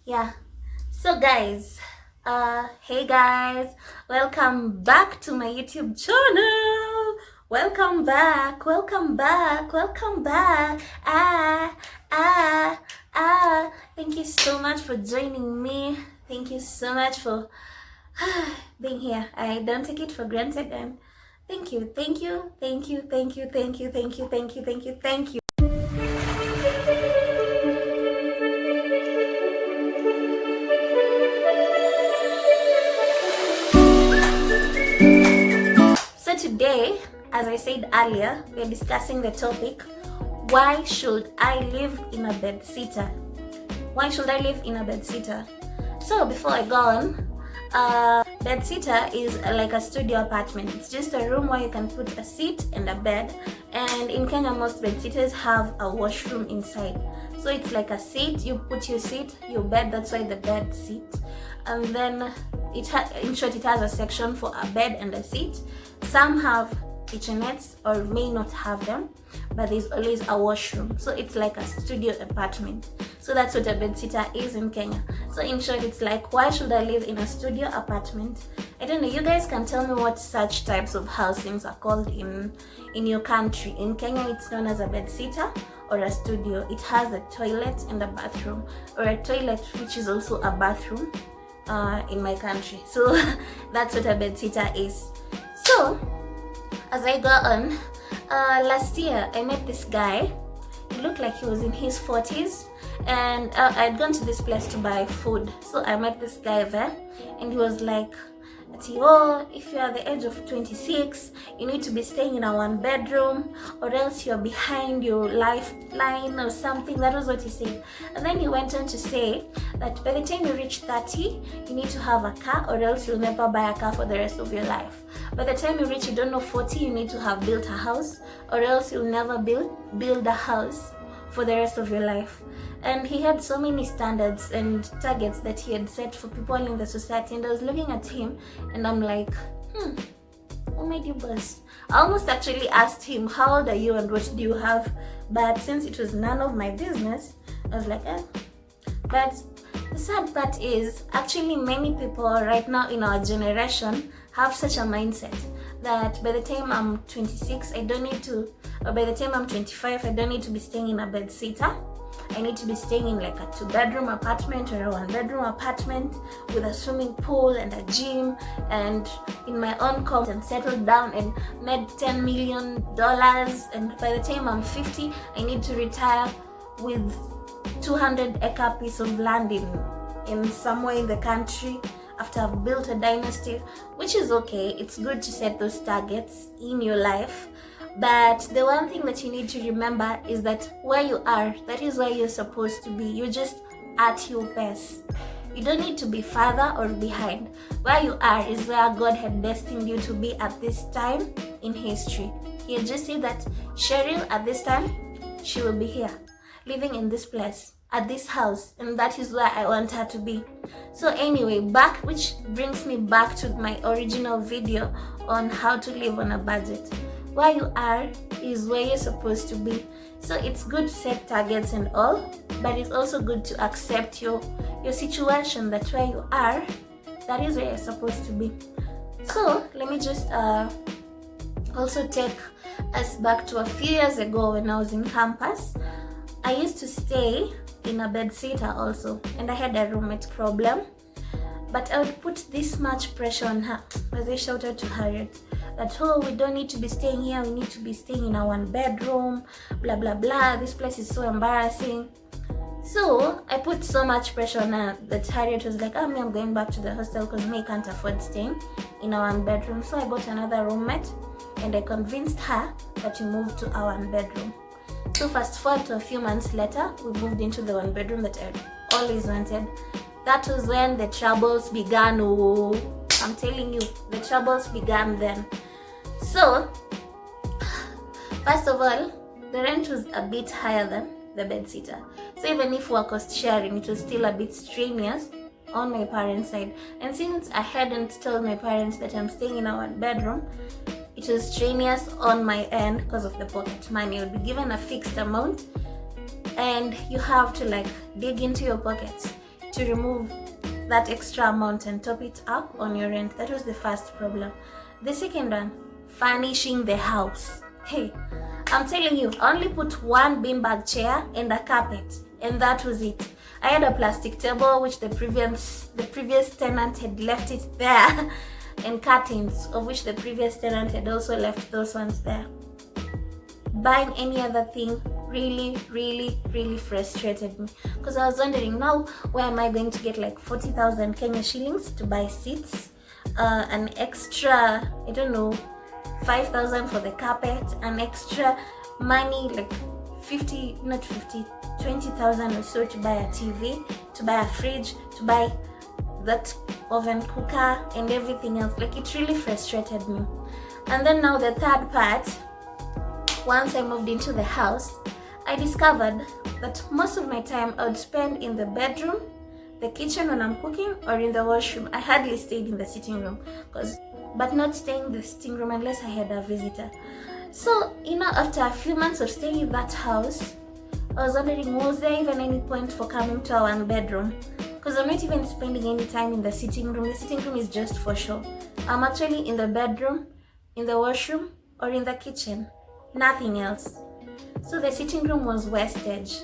Yeah. So guys, hey guys, welcome back to my YouTube channel. Welcome back, welcome back, welcome back. Thank you so much for joining me. Thank you so much for being here. I don't take it for granted, and thank you, thank you, thank you, thank you, thank you, thank you, thank you, thank you, thank you. So today, as I said earlier, we're discussing the topic, why should I live in a bedsitter? Why should I live in a bedsitter? So before I go on, bedsitter is like a studio apartment. It's just a room where you can put a seat and a bed. And in Kenya, most bedsitters have a washroom inside. So it's like a seat, you put your seat, your bed, that's why the bed seat. And then in short, it has a section for a bed and a seat. Some have kitchenettes or may not have them, but there's always a washroom. So it's like a studio apartment. So that's what a bedsitter is in Kenya. So in short, it's like, why should I live in a studio apartment? I don't know, you guys can tell me what such types of housings are called in your country. In Kenya, it's known as a bedsitter or a studio. It has a toilet and a bathroom, or a toilet which is also a bathroom in my country. So that's what a bedsitter is. So as I go on, last year I met this guy. He looked like he was in his 40s, and I'd gone to this place to buy food. So I met this guy there, and he was like, oh, if you're at the age of 26, you need to be staying in a one bedroom, or else you're behind your lifeline or something. That was what he said. And then he went on to say that by the time you reach 30, you need to have a car, or else you'll never buy a car for the rest of your life. By the time you reach, 40, you need to have built a house, or else you'll never build a house for the rest of your life. And he had so many standards and targets that he had set for people in the society, and I was looking at him and I'm like, oh my dear boss. I almost actually asked him, how old are you and what do you have? But since it was none of my business, I was like, But the sad part is, actually many people right now in our generation have such a mindset that by the time I'm 26, I don't need to, or by the time I'm 25, I don't need to be staying in a bedsitter. I need to be staying in like a 2-bedroom apartment or a 1-bedroom apartment with a swimming pool and a gym, and in my own comfort, and settled down and made $10 million. And by the time I'm 50, I need to retire with 200-acre piece of land in somewhere in the country after I've built a dynasty, which is okay. It's good to set those targets in your life. But the one thing that you need to remember is that where you are, that is where you're supposed to be. You're just at your pace. You don't need to be further or behind. Where you are is where God had destined you to be at this time in history. He had just said that Cheryl, at this time, she will be here, living in this place, at this house, and that is where I want her to be. So anyway, which brings me back to my original video on how to live on a budget. Where you are is where you're supposed to be. So it's good to set targets and all, but it's also good to accept your situation, that where you are, that is where you're supposed to be. So let me just also take us back to a few years ago when I was in campus. I used to stay in a bedsitter also, and I had a roommate problem, but I would put this much pressure on her as I shouted to Harriet that, oh, we don't need to be staying here, we need to be staying in a 1-bedroom, blah blah blah, this place is so embarrassing. So I put so much pressure on her that Harriet was like, I'm going back to the hostel because me can't afford staying in a 1-bedroom. So I got another roommate and I convinced her that we moved to a 1-bedroom. So fast forward to a few months later, we moved into the 1-bedroom that I always wanted. That was when the troubles began. Oh, I'm telling you, the troubles began then. So, first of all, the rent was a bit higher than the bedsitter. So even if we were cost sharing, it was still a bit strenuous on my parents' side. And since I hadn't told my parents that I'm staying in a 1-bedroom, it was strenuous on my end because of the pocket money. You'll be given a fixed amount and you have to like dig into your pockets to remove that extra amount and top it up on your rent. That was the first problem. The second one, furnishing the house. Hey, I'm telling you, I only put one beanbag chair and a carpet, and that was it. I had a plastic table which the previous tenant had left it there, and curtains of which the previous tenant had also left those ones there. Buying any other thing really frustrated me, because I was wondering, now where am I going to get like 40,000 Kenya shillings to buy seats, an extra, I don't know, 5,000 for the carpet, an extra money like 20,000 or so to buy a TV, to buy a fridge, to buy that oven cooker and everything else. Like, it really frustrated me. And then now the third part, once I moved into the house, I discovered that most of my time I would spend in the bedroom, the kitchen when I'm cooking, or in the washroom. I hardly stayed in the sitting room, but not staying in the sitting room unless I had a visitor. So, after a few months of staying in that house, I was wondering, was there even any point for coming to our one bedroom? Because I'm not even spending any time in the sitting room. The sitting room is just for show. I'm actually in the bedroom, in the washroom, or in the kitchen. Nothing else. So the sitting room was wastage.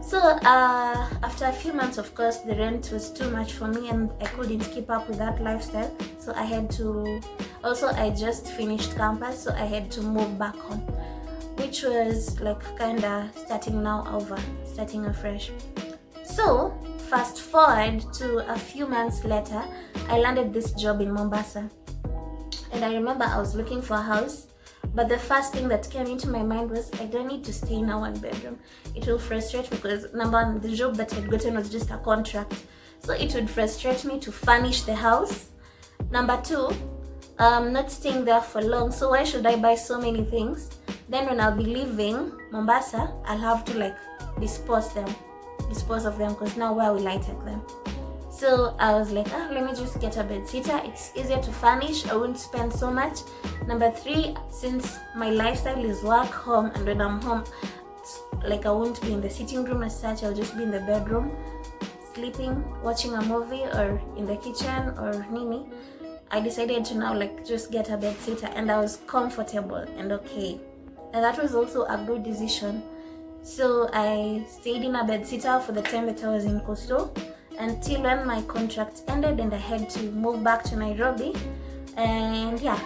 So after a few months, of course, the rent was too much for me and I couldn't keep up with that lifestyle. So I had to, also I just finished campus, so I had to move back home, which was like kinda starting afresh. So fast forward to a few months later, I landed this job in Mombasa. And I remember I was looking for a house, but the first thing that came into my mind was, I don't need to stay in a one bedroom. It will frustrate me, because number one, the job that I'd gotten was just a contract. So it would frustrate me to furnish the house. Number two, not staying there for long. So why should I buy so many things? Then when I'll be leaving Mombasa, I'll have to like dispose of them, because now where will I take them? So I was like, let me just get a bedsitter. It's easier to furnish. I won't spend so much. Number three, since my lifestyle is work, home, and when I'm home, like I won't be in the sitting room as such. I'll just be in the bedroom, sleeping, watching a movie, or in the kitchen, or nini. I decided to now like just get a bedsitter, and I was comfortable and okay. And that was also a good decision. So I stayed in a bedsitter for the time that I was in Coastal, until when my contract ended and I had to move back to Nairobi. And yeah,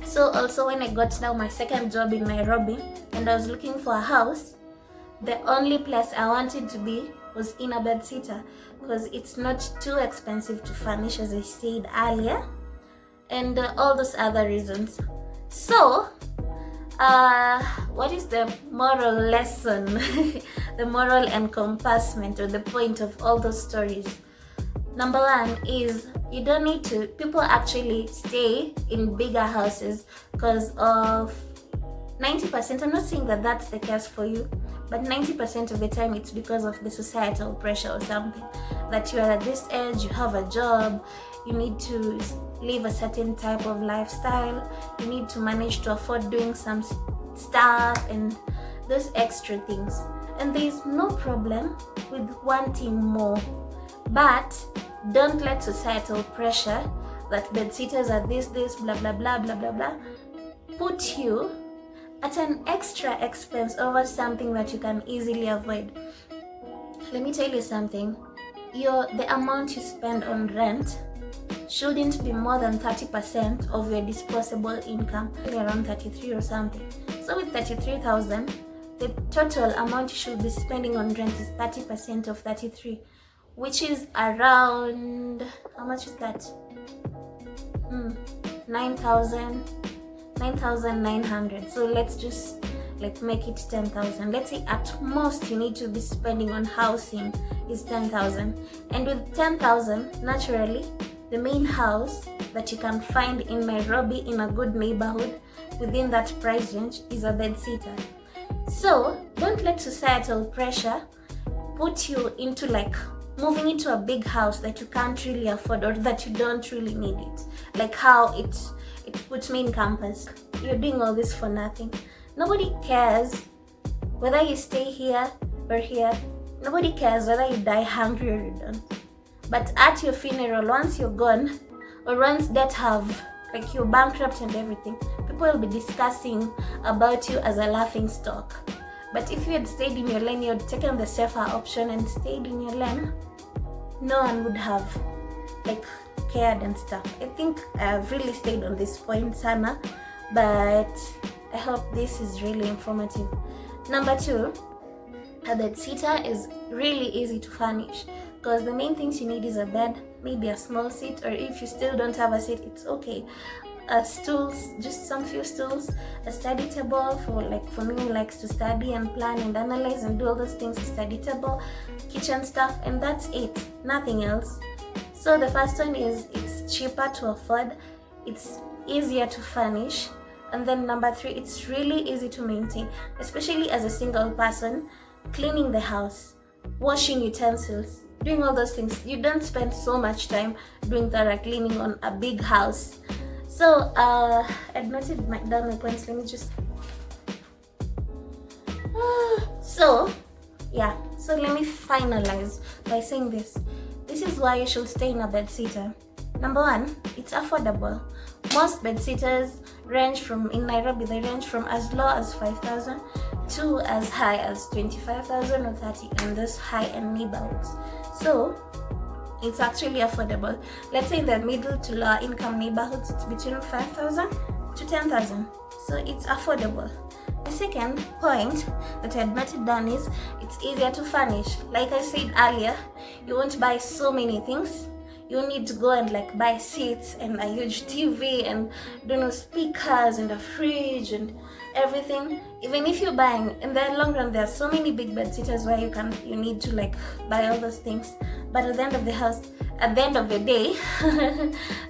so also when I got now my second job in Nairobi and I was looking for a house, the only place I wanted to be was in a bedsitter, because it's not too expensive to furnish, as I said earlier, and all those other reasons. So what is the moral lesson, the moral encompassment, or the point of all those stories? Number one is, you don't need to, people actually stay in bigger houses because of 90%, I'm not saying that that's the case for you, but 90% of the time it's because of the societal pressure or something, that you are at this age, you have a job, you need to live a certain type of lifestyle, you need to manage to afford doing some stuff and those extra things. And there is no problem with wanting more, but don't let societal pressure that bedsitters are this, blah, blah, blah, blah, blah, blah, put you at an extra expense over something that you can easily avoid. Let me tell you something. The amount you spend on rent shouldn't be more than 30% of your disposable income, around 33 or something. So with 33,000, the total amount you should be spending on rent is 30% of 33, which is around, how much is that? 9,900. So let's just like make it 10,000. Let's say at most you need to be spending on housing is 10,000. And with 10,000, naturally, the main house that you can find in Nairobi in a good neighborhood within that price range is a bedsitter. So don't let societal pressure put you into like moving into a big house that you can't really afford, or that you don't really need it. Like how it puts me in campus. You're doing all this for nothing. Nobody cares whether you stay here or here. Nobody cares whether you die hungry or you don't. But at your funeral, once you're gone, or once death have, like you're bankrupt and everything, people will be discussing about you as a laughing stock. But if you had stayed in your lane, you had taken the safer option and stayed in your lane, no one would have like cared and stuff. I think I've really stayed on this point, Sana, but I hope this is really informative. Number 2, a bedsitter is really easy to furnish, because the main things you need is a bed, maybe a small seat, or if you still don't have a seat, it's okay. Stools, just some few stools, a study table for me who likes to study and plan and analyze and do all those things, a study table, kitchen stuff, and that's it, nothing else. So the first one is it's cheaper to afford, it's easier to furnish, and then number 3, it's really easy to maintain, especially as a single person. Cleaning the house, washing utensils, doing all those things, you don't spend so much time doing thorough cleaning on a big house. So I'd noted down my points. Let me just so let me finalize by saying this is why you should stay in a bedsitter. Number 1, it's affordable. Most bedsitters range from, in Nairobi, they range from as low as 5,000 to as high as 25,000 or 30 in this high-end neighborhoods. So it's actually affordable. Let's say in the middle to lower income neighborhoods, it's between 5,000 to 10,000. So it's affordable. The second point that I had noted down is it's easier to furnish. Like I said earlier, you won't buy so many things. You need to go and like buy seats and a huge TV and speakers and a fridge and everything. Even if you're buying, in the long run, there are so many big bed sitters where you need to like buy all those things. But at the end of the day,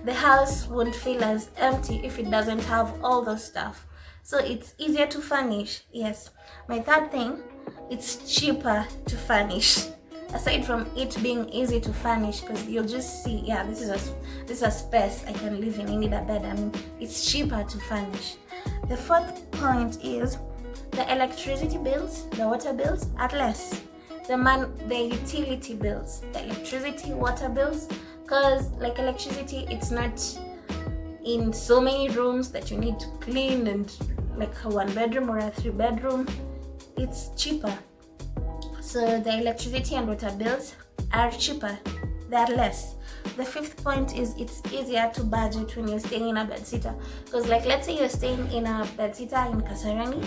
the house won't feel as empty if it doesn't have all those stuff. So it's easier to furnish. Yes. My third thing, it's cheaper to furnish. Aside from it being easy to furnish, because you'll just see, this is a space I can live in. I need a bed. I mean, it's cheaper to furnish. The fourth point is the electricity bills, the water bills are less. The utility bills, the electricity, water bills, because like electricity, it's not in so many rooms that you need to clean and like a 1-bedroom or a 3-bedroom. It's cheaper. So the electricity and water bills are cheaper, they're less. The fifth point is it's easier to budget when you're staying in a bedsitter, because like let's say you're staying in a bedsitter in Kasarani,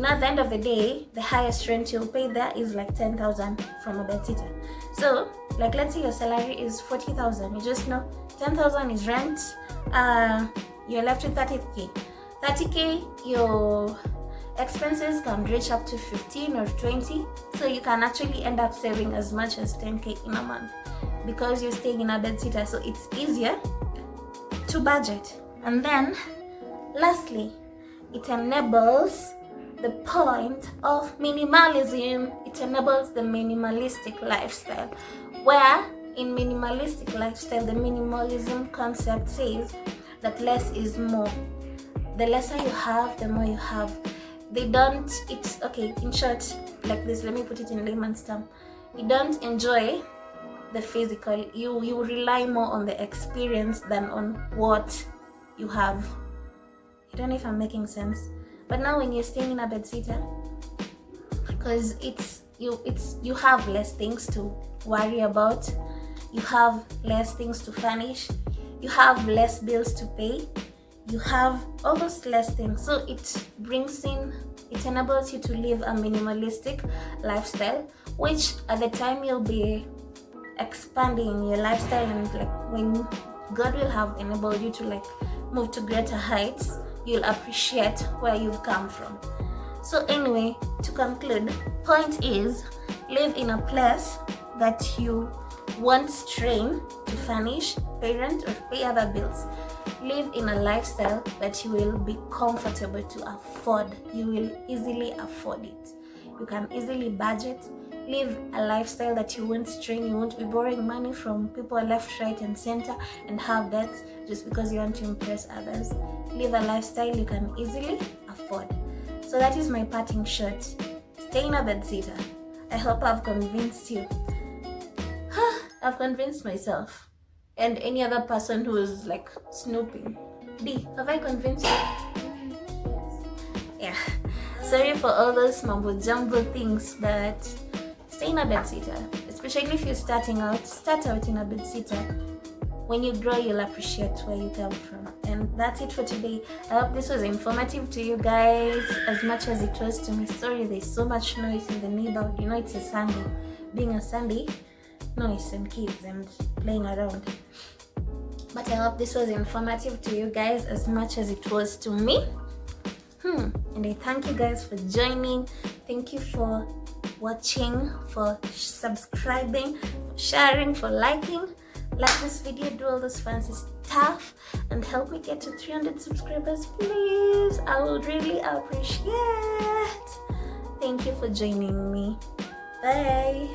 at the end of the day, the highest rent you'll pay there is like 10,000 from a bedsitter. So like let's say your salary is 40,000, you just know 10,000 is rent, you're left with 30k, your expenses can reach up to 15 or 20, so you can actually end up saving as much as 10k in a month because you're staying in a bedsitter. So it's easier to budget. And then lastly, it enables the point of minimalism. It enables the minimalistic lifestyle, where in minimalistic lifestyle, the minimalism concept says that less is more. The lesser you have, the more you have. In short, like this, let me put it in layman's term. You don't enjoy the physical, you rely more on the experience than on what you have. I don't know if I'm making sense. But now when you're staying in a bedsitter, because you have less things to worry about, you have less things to furnish, you have less bills to pay, you have all those less things. So it enables you to live a minimalistic lifestyle, which at the time you'll be expanding your lifestyle, and like when God will have enabled you to like move to greater heights, you'll appreciate where you've come from. So anyway, to conclude, point is live in a place that you won't strain to furnish, parent, or pay other bills. Live in a lifestyle that you will be comfortable to afford. You will easily afford it. You can easily budget. Live a lifestyle that you won't strain. You won't be borrowing money from people left, right, and center and have debts just because you want to impress others. Live a lifestyle you can easily afford. So that is my parting shot. Stay in a bedsitter. I hope I've convinced you. I've convinced myself and any other person who is like snooping. D, have I convinced you? Yeah. Sorry for all those mumbo jumbo things, but stay in a bedsitter. Especially if you're starting out, start out in a bedsitter. When you grow, you'll appreciate where you come from. And that's it for today. I hope this was informative to you guys as much as it was to me. Sorry, there's so much noise in the neighborhood. You know, it's a Sunday. Being a Sunday, noise and kids and playing around. But I hope this was informative to you guys as much as it was to me. And I thank you guys for joining. Thank you for watching, for subscribing, for sharing, for liking. Like this video, do all this fancy stuff, and help me get to 300 subscribers, please. I would really appreciate. Thank you for joining me. Bye.